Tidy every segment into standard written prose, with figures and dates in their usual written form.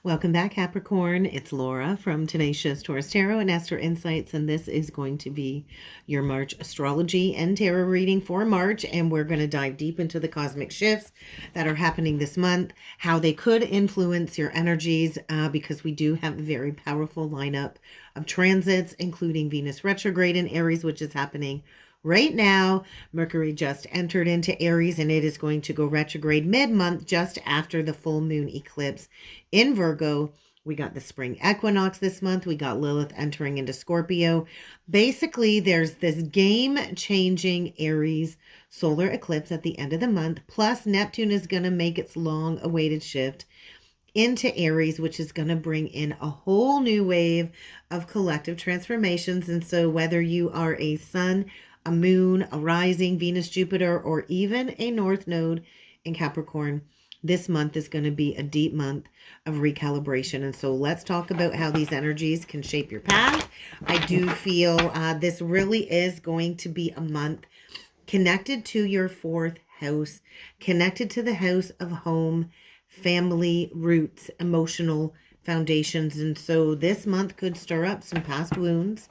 Welcome back, Capricorn. It's Laura from Tenacious Taurus Tarot and Astro Insights, and this is going to be your March astrology and tarot reading for March, and we're going to dive deep into the cosmic shifts that are happening this month, how they could influence your energies, because we do have a very powerful lineup of transits, including Venus retrograde in Aries, which is happening right now. Mercury just entered into Aries, and it is going to go retrograde mid-month just after the full moon eclipse in Virgo. We got the spring equinox this month. We got Lilith entering into Scorpio. Basically, there's this game-changing Aries solar eclipse at the end of the month. Plus, Neptune is going to make its long-awaited shift into Aries, which is going to bring in a whole new wave of collective transformations. And so whether you are a sun, a moon, a rising, Venus, Jupiter, or even a north node in Capricorn, this month is going to be a deep month of recalibration. And so let's talk about how these energies can shape your path. I do feel this really is going to be a month connected to your fourth house, connected to the house of home, family, roots, emotional foundations. And so this month could stir up some past wounds,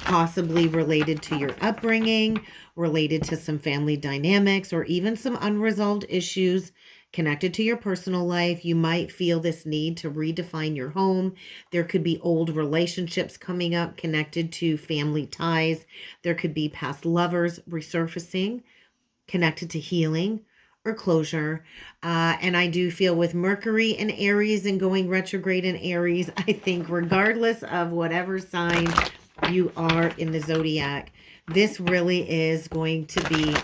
possibly related to your upbringing, related to some family dynamics, or even some unresolved issues connected to your personal life. You might feel this need to redefine your home. There could be old relationships coming up connected to family ties. There could be past lovers resurfacing, connected to healing or closure. And I do feel with Mercury in Aries and going retrograde in Aries, I think regardless of whatever sign you are in the zodiac, this really is going to be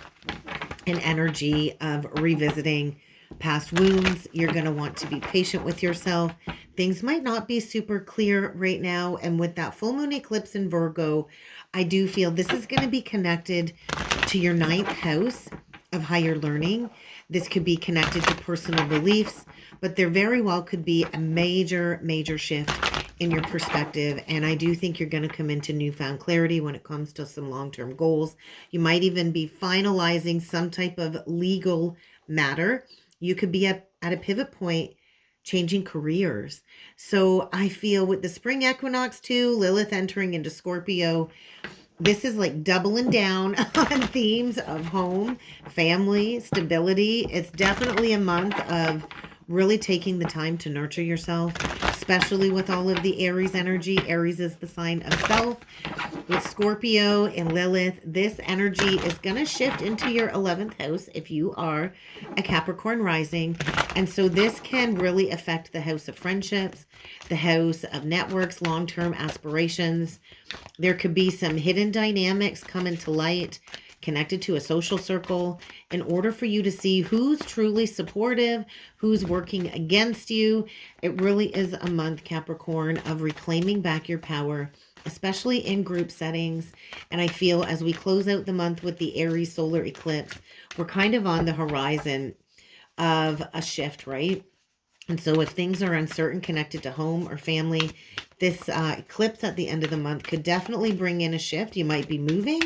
an energy of revisiting past wounds. You're going to want to be patient with yourself. Things might not be super clear right now. And with that full moon eclipse in Virgo, I do feel this is going to be connected to your ninth house of higher learning. This could be connected to personal beliefs, but there very well could be a major shift in your perspective. And I do think you're going to come into newfound clarity when it comes to some long-term goals. You might even be finalizing some type of legal matter. You could be at a pivot point, changing careers. So I feel with the spring equinox too, Lilith entering into Scorpio, this is like doubling down on themes of home, family, stability. It's definitely a month of really taking the time to nurture yourself, especially with all of the Aries energy. Aries is the sign of self. With Scorpio and Lilith, this energy is going to shift into your 11th house if you are a Capricorn rising. And so this can really affect the house of friendships, the house of networks, long-term aspirations. There could be some hidden dynamics coming to light connected to a social circle in order for you to see who's truly supportive, who's working against you. It really is a month, Capricorn, of reclaiming back your power, especially in group settings. And I feel as we close out the month with the Aries solar eclipse, we're kind of on the horizon of a shift, right? And so if things are uncertain connected to home or family, this eclipse at the end of the month could definitely bring in a shift. You might be moving.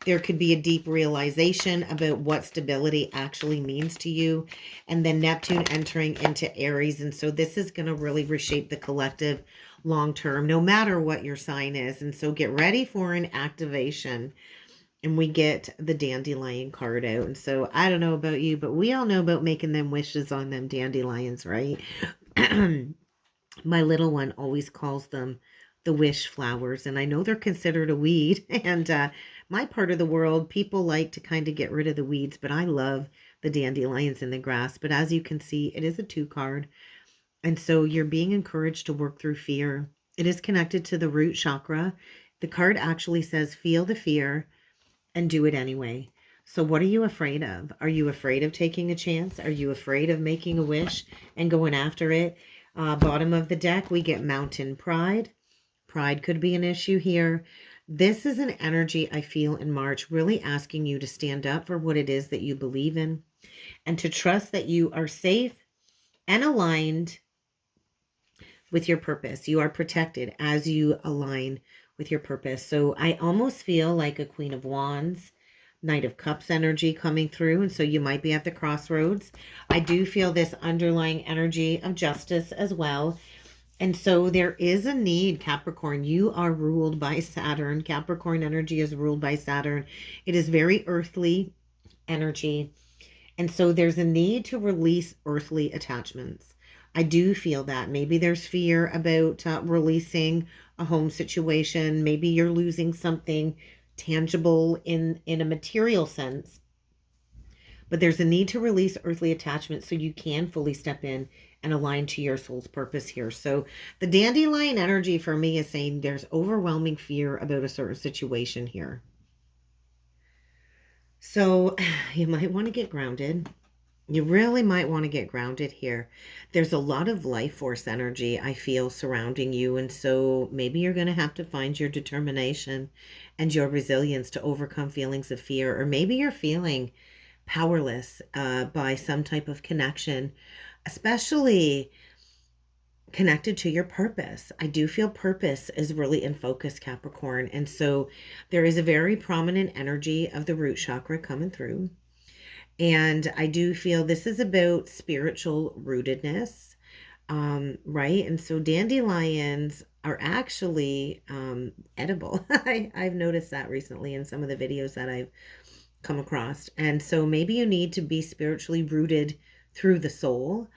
There could be a deep realization about what stability actually means to you. And then Neptune entering into Aries. And so this is going to really reshape the collective long term, no matter what your sign is. And so get ready for an activation. And we get the dandelion card out. And so I don't know about you, but we all know about making them wishes on them dandelions, right? My little one always calls them the wish flowers. And I know they're considered a weed. And my part of the world, people like to kind of get rid of the weeds. But I love the dandelions in the grass. But as you can see, it is a 2 card. And so you're being encouraged to work through fear. It is connected to the root chakra. The card actually says, feel the fear and do it anyway. So what are you afraid of? Are you afraid of taking a chance? Are you afraid of making a wish and going after it? Bottom of the deck, we get mountain pride. Pride could be an issue here. This is an energy I feel in March, really asking you to stand up for what it is that you believe in and to trust that you are safe and aligned with your purpose. You are protected as you align with your purpose. So I almost feel like a Queen of Wands, Knight of Cups energy coming through, and so you might be at the crossroads. I do feel this underlying energy of justice as well. And so there is a need, Capricorn. You are ruled by Saturn. Capricorn energy is ruled by Saturn. It is very earthly energy. And so there's a need to release earthly attachments. I do feel that. Maybe there's fear about releasing a home situation. Maybe you're losing something tangible in a material sense. But there's a need to release earthly attachments so you can fully step in and align to your soul's purpose here. So the dandelion energy for me is saying there's overwhelming fear about a certain situation here. So you might want to get grounded. You really might want to get grounded here. There's a lot of life force energy I feel surrounding you. And so maybe you're going to have to find your determination and your resilience to overcome feelings of fear. Or maybe you're feeling powerless by some type of connection, especially connected to your purpose. I do feel purpose is really in focus, Capricorn. And so there is a very prominent energy of the root chakra coming through. And I do feel this is about spiritual rootedness, right? And so dandelions are actually edible. I've noticed that recently in some of the videos that I've come across. And so maybe you need to be spiritually rooted through the soul.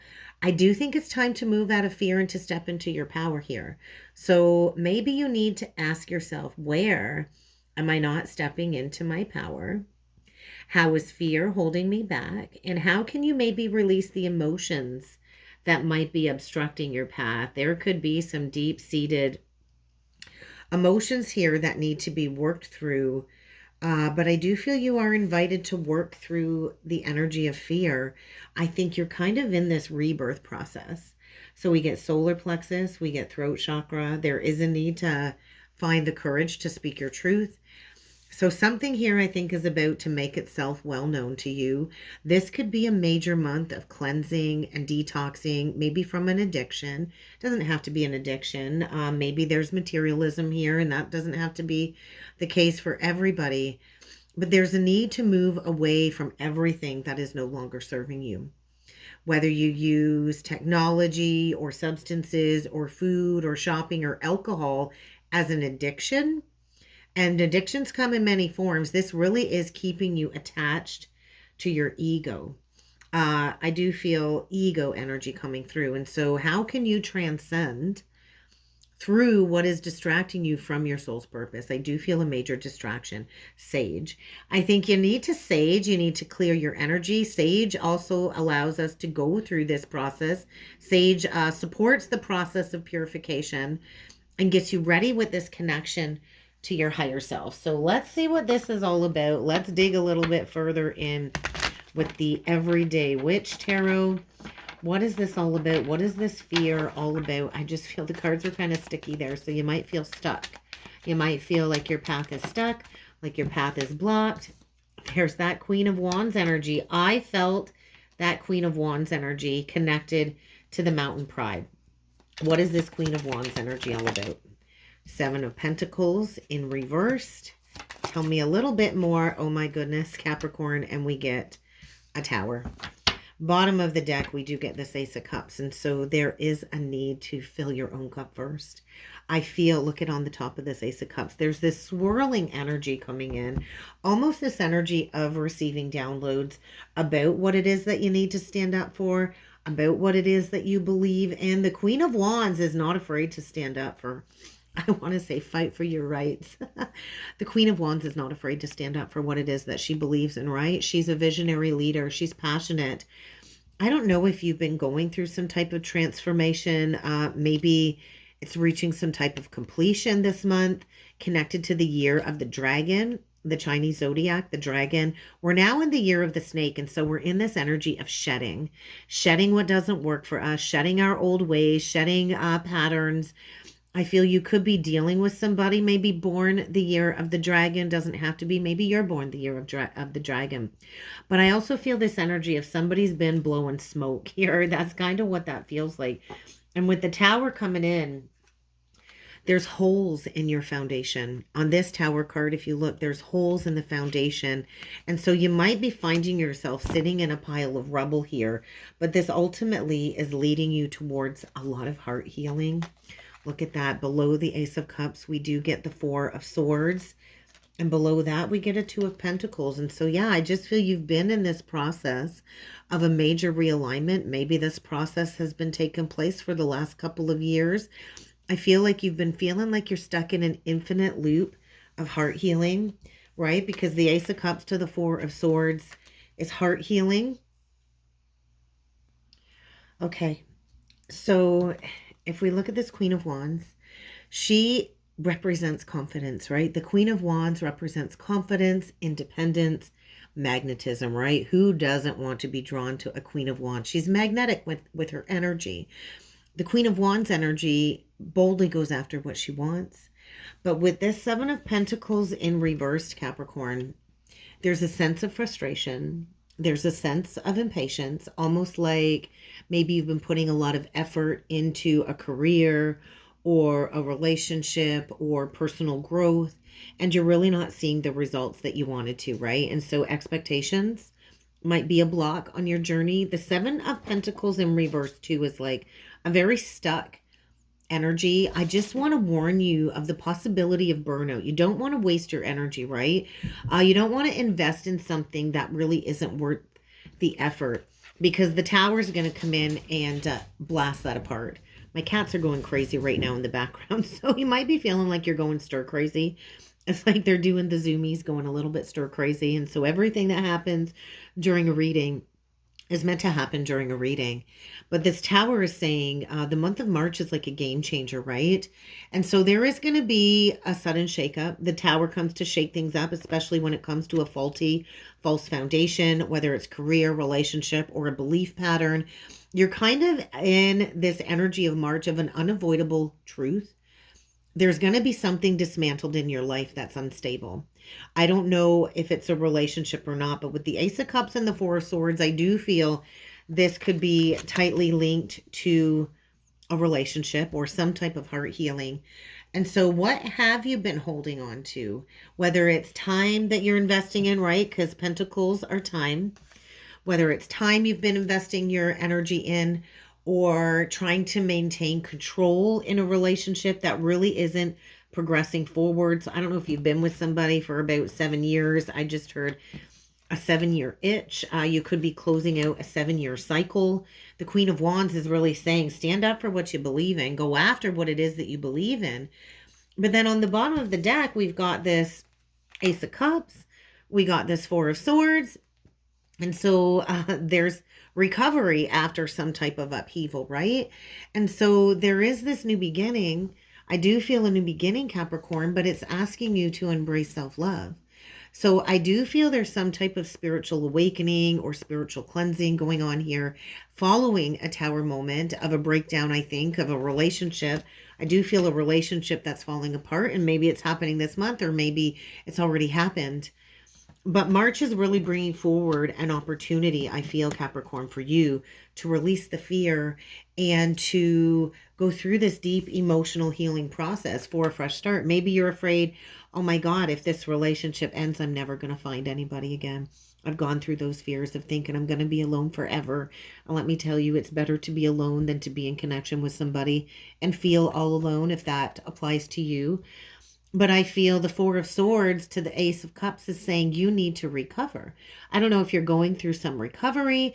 I do think it's time to move out of fear and to step into your power here. So maybe you need to ask yourself, where am I not stepping into my power? How is fear holding me back? And how can you maybe release the emotions that might be obstructing your path? There could be some deep-seated emotions here that need to be worked through. But I do feel you are invited to work through the energy of fear. I think you're kind of in this rebirth process. So we get solar plexus, we get throat chakra. There is a need to find the courage to speak your truth. So something here I think is about to make itself well known to you. This could be a major month of cleansing and detoxing, maybe from an addiction. It doesn't have to be an addiction. Maybe there's materialism here, and that doesn't have to be the case for everybody. But there's a need to move away from everything that is no longer serving you. Whether you use technology or substances or food or shopping or alcohol as an addiction. And addictions come in many forms. This really is keeping you attached to your ego. I do feel ego energy coming through. And so how can you transcend through what is distracting you from your soul's purpose? I do feel a major distraction. Sage. I think you need to sage. You need to clear your energy. Sage also allows us to go through this process. Sage supports the process of purification and gets you ready with this connection to your higher self. So let's see what this is all about. Let's dig a little bit further in with the Everyday Witch Tarot. What is this all about? What is this fear all about? I just feel the cards are kind of sticky there, so you might feel stuck. You might feel like your path is stuck, like your path is blocked. There's that Queen of Wands energy. I felt that Queen of Wands energy connected to the Mountain Pride. What is this Queen of Wands energy all about? Seven of Pentacles in reversed. Tell me a little bit more. Oh my goodness, Capricorn. And we get a Tower. Bottom of the deck, we do get this Ace of Cups. And so there is a need to fill your own cup first. I feel, look at on the top of this Ace of Cups, there's this swirling energy coming in. Almost this energy of receiving downloads about what it is that you need to stand up for, about what it is that you believe. And the Queen of Wands is not afraid to stand up for, I want to say, fight for your rights. The Queen of Wands is not afraid to stand up for what it is that she believes in, right? She's a visionary leader. She's passionate. I don't know if you've been going through some type of transformation. Maybe it's reaching some type of completion this month, connected to the year of the dragon, the Chinese zodiac, the dragon. We're now in the year of the snake. And so we're in this energy of shedding what doesn't work for us, shedding our old ways, shedding patterns. I feel you could be dealing with somebody maybe born the year of the dragon. Doesn't have to be. Maybe you're born the year of the dragon. But I also feel this energy of somebody's been blowing smoke here. That's kind of what that feels like. And with the Tower coming in, There's holes in your foundation. On this Tower card, if you look, there's holes in the foundation. And so you might be finding yourself sitting in a pile of rubble here, but this ultimately is leading you towards a lot of heart healing. Look at that. Below the Ace of Cups, we do get the Four of Swords. And below that, we get a Two of Pentacles. And so, yeah, I just feel you've been in this process of a major realignment. Maybe this process has been taking place for the last couple of years. I feel like you've been feeling like you're stuck in an infinite loop of heart healing, right? Because the Ace of Cups to the Four of Swords is heart healing. Okay, so if we look at this Queen of Wands, she represents confidence, right? The Queen of Wands represents confidence, independence, magnetism, right? Who doesn't want to be drawn to a Queen of Wands? She's magnetic with her energy. The Queen of Wands energy boldly goes after what she wants. But with this Seven of Pentacles in reversed, Capricorn, there's a sense of frustration. There's a sense of impatience, almost like maybe you've been putting a lot of effort into a career or a relationship or personal growth, and you're really not seeing the results that you wanted to, right? And so expectations might be a block on your journey. The Seven of Pentacles in reverse too is like a very stuck energy. I just want to warn you of the possibility of burnout. You don't want to waste your energy, right? You don't want to invest in something that really isn't worth the effort, because the Tower is going to come in and blast that apart. My cats are going crazy right now in the background, so you might be feeling like you're going stir crazy. It's like they're doing the zoomies, going a little bit stir crazy. And so everything that happens during a reading is meant to happen during a reading. But this Tower is saying the month of March is like a game changer, right? And so there is going to be a sudden shakeup. The Tower comes to shake things up, especially when it comes to a false foundation, whether it's career, relationship, or a belief pattern. You're kind of in this energy of March of an unavoidable truth. There's going to be something dismantled in your life that's unstable. I don't know if it's a relationship or not, but with the Ace of Cups and the Four of Swords, I do feel this could be tightly linked to a relationship or some type of heart healing. And so what have you been holding on to? Whether it's time that you're investing in, right? Because Pentacles are time. Whether it's time you've been investing your energy in, or trying to maintain control in a relationship that really isn't progressing forward. So I don't know if you've been with somebody for about 7 years. I just heard a 7-year itch. You could be closing out a 7-year cycle. The Queen of Wands is really saying, stand up for what you believe in. Go after what it is that you believe in. But then on the bottom of the deck, we've got this Ace of Cups. We got this Four of Swords. And so there's recovery after some type of upheaval, right? And so there is this new beginning. I do feel a new beginning, Capricorn, but it's asking you to embrace self-love. So I do feel there's some type of spiritual awakening or spiritual cleansing going on here following a Tower moment of a breakdown, I think, of a relationship. I do feel a relationship that's falling apart, and maybe it's happening this month, or maybe it's already happened. But March is really bringing forward an opportunity, I feel, Capricorn, for you to release the fear and to go through this deep emotional healing process for a fresh start. Maybe you're afraid, oh my God, if this relationship ends, I'm never going to find anybody again. I've gone through those fears of thinking I'm going to be alone forever. And let me tell you, it's better to be alone than to be in connection with somebody and feel all alone, if that applies to you. But I feel the Four of Swords to the Ace of Cups is saying you need to recover. I don't know if you're going through some recovery.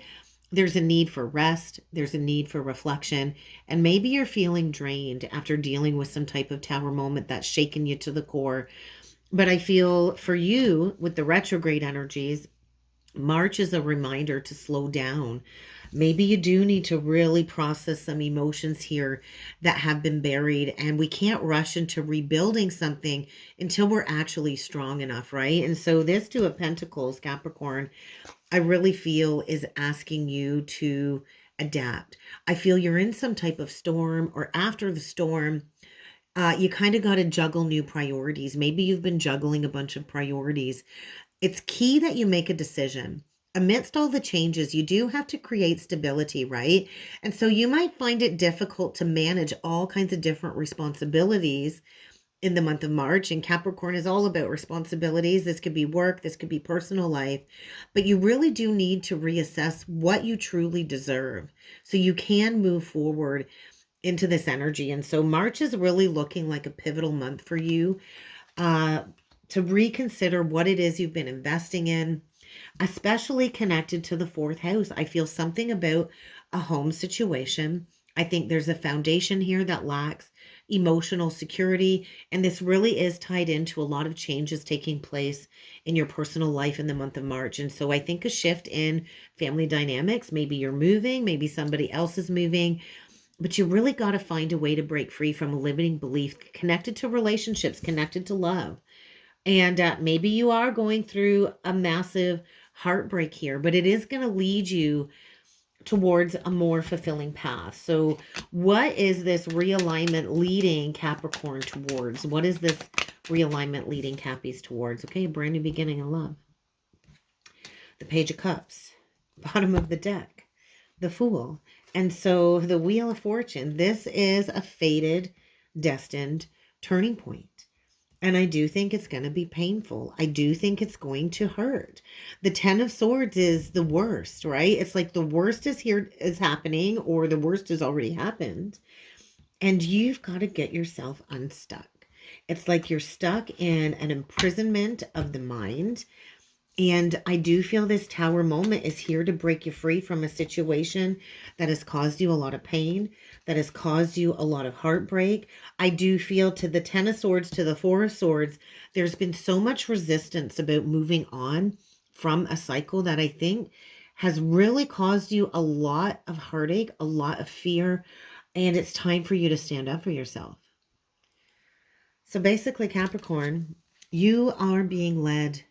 There's a need for rest. There's a need for reflection. And maybe you're feeling drained after dealing with some type of Tower moment that's shaken you to the core. But I feel for you, with the retrograde energies, March is a reminder to slow down. Maybe you do need to really process some emotions here that have been buried, and we can't rush into rebuilding something until we're actually strong enough, right? And so this Two of Pentacles, Capricorn, I really feel is asking you to adapt. I feel you're in some type of storm, or after the storm, you kind of got to juggle new priorities. Maybe you've been juggling a bunch of priorities. It's key that you make a decision. amidst all the changes, you do have to create stability, right? And so you might find it difficult to manage all kinds of different responsibilities in the month of March. And Capricorn is all about responsibilities. This could be work, this could be personal life, but you really do need to reassess what you truly deserve so you can move forward into this energy. And so March is really looking like a pivotal month for you uh, to reconsider what it is you've been investing in, especially connected to the fourth house. I feel something about a home situation. I think there's a foundation here that lacks emotional security. And this really is tied into a lot of changes taking place in your personal life in the month of March. And so I think a shift in family dynamics, maybe you're moving, maybe somebody else is moving, but you really got to find a way to break free from a limiting belief connected to relationships, connected to love. And maybe you are going through a massive heartbreak here, but it is going to lead you towards a more fulfilling path. So what is this realignment leading Capricorn towards? What is this realignment leading Cappies towards? Okay, brand new beginning in love. The Page of Cups, bottom of the deck, the Fool. And so the Wheel of Fortune, this is a fated, destined turning point. And I do think it's going to be painful. I do think it's going to hurt. The Ten of Swords is the worst, right? It's like the worst is here, is happening, or the worst has already happened. And you've got to get yourself unstuck. It's like you're stuck in an imprisonment of the mind. And I do feel this Tower moment is here to break you free from a situation that has caused you a lot of pain, that has caused you a lot of heartbreak. I do feel to the Ten of Swords, to the Four of Swords, there's been so much resistance about moving on from a cycle that I think has really caused you a lot of heartache, a lot of fear, and it's time for you to stand up for yourself. So basically, Capricorn, you are being led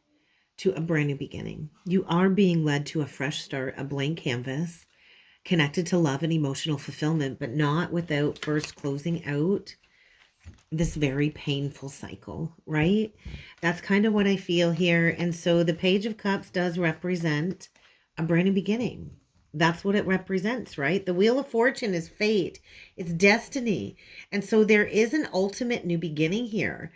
to a brand new beginning. You are being led to a fresh start, a blank canvas, connected to love and emotional fulfillment, but not without first closing out this very painful cycle, right? That's kind of what I feel here. And so the Page of Cups does represent a brand new beginning. That's what it represents, right? The Wheel of Fortune is fate, it's destiny. And so there is an ultimate new beginning here.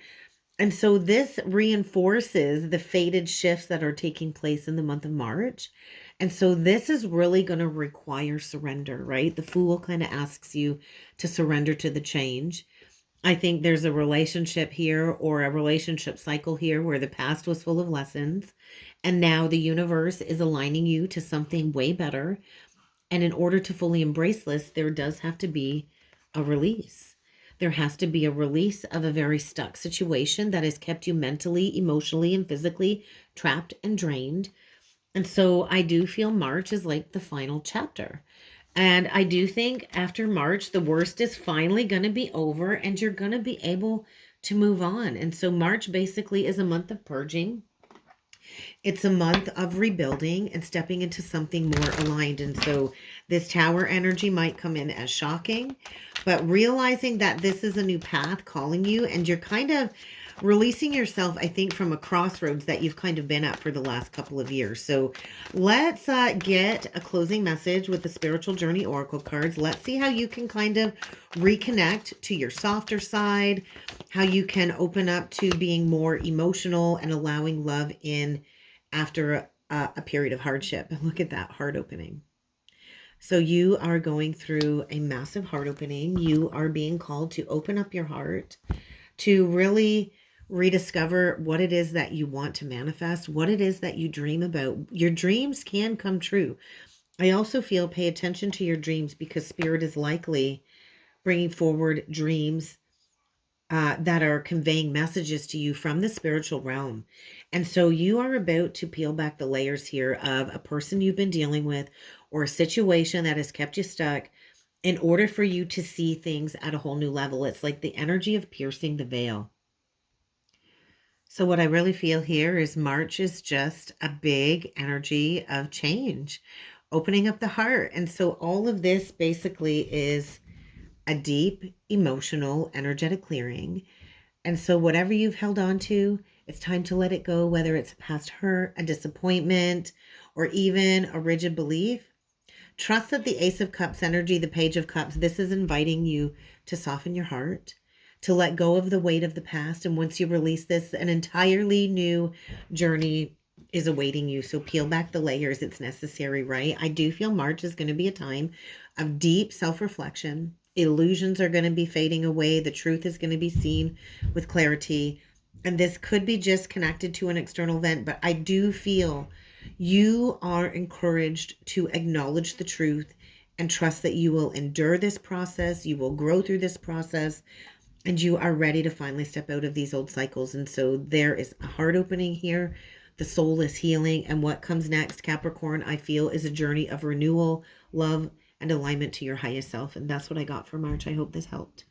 And so this reinforces the fated shifts that are taking place in the month of March. And so this is really going to require surrender, right? The Fool kind of asks you to surrender to the change. I think there's a relationship here or a relationship cycle here where the past was full of lessons. And now the universe is aligning you to something way better. And in order to fully embrace this, there does have to be a release. There has to be a release of a very stuck situation that has kept you mentally, emotionally, and physically trapped and drained. And so I do feel March is like the final chapter. And I do think after March, the worst is finally going to be over and you're going to be able to move on. And so March basically is a month of purging. It's a month of rebuilding and stepping into something more aligned. And so this Tower energy might come in as shocking, but realizing that this is a new path calling you and you're kind of releasing yourself, I think, from a crossroads that you've kind of been at for the last couple of years. So let's get a closing message with the Spiritual Journey Oracle cards. Let's see how you can kind of reconnect to your softer side, how you can open up to being more emotional and allowing love in after a period of hardship. Look at that heart opening. So you are going through a massive heart opening. You are being called to open up your heart, to really rediscover what it is that you want to manifest, what it is that you dream about. Your dreams can come true. I also feel pay attention to your dreams because Spirit is likely bringing forward dreams that are conveying messages to you from the spiritual realm. And so you are about to peel back the layers here of a person you've been dealing with or a situation that has kept you stuck in order for you to see things at a whole new level. It's like the energy of piercing the veil. So what I really feel here is March is just a big energy of change, opening up the heart. And so all of this basically is a deep, emotional, energetic clearing. And so whatever you've held on to, it's time to let it go, whether it's a past hurt, a disappointment, or even a rigid belief, trust that the Ace of Cups energy, the Page of Cups, this is inviting you to soften your heart, to let go of the weight of the past. And once you release this, an entirely new journey is awaiting you. So peel back the layers. It's necessary, right? I do feel March is going to be a time of deep self-reflection. Illusions are going to be fading away. The truth is going to be seen with clarity. And this could be just connected to an external event, but I do feel you are encouraged to acknowledge the truth and trust that you will endure this process, you will grow through this process, and you are ready to finally step out of these old cycles. And so there is a heart opening here. The soul is healing. And what comes next, Capricorn, I feel is a journey of renewal, love, and alignment to your highest self. And that's what I got for March. I hope this helped.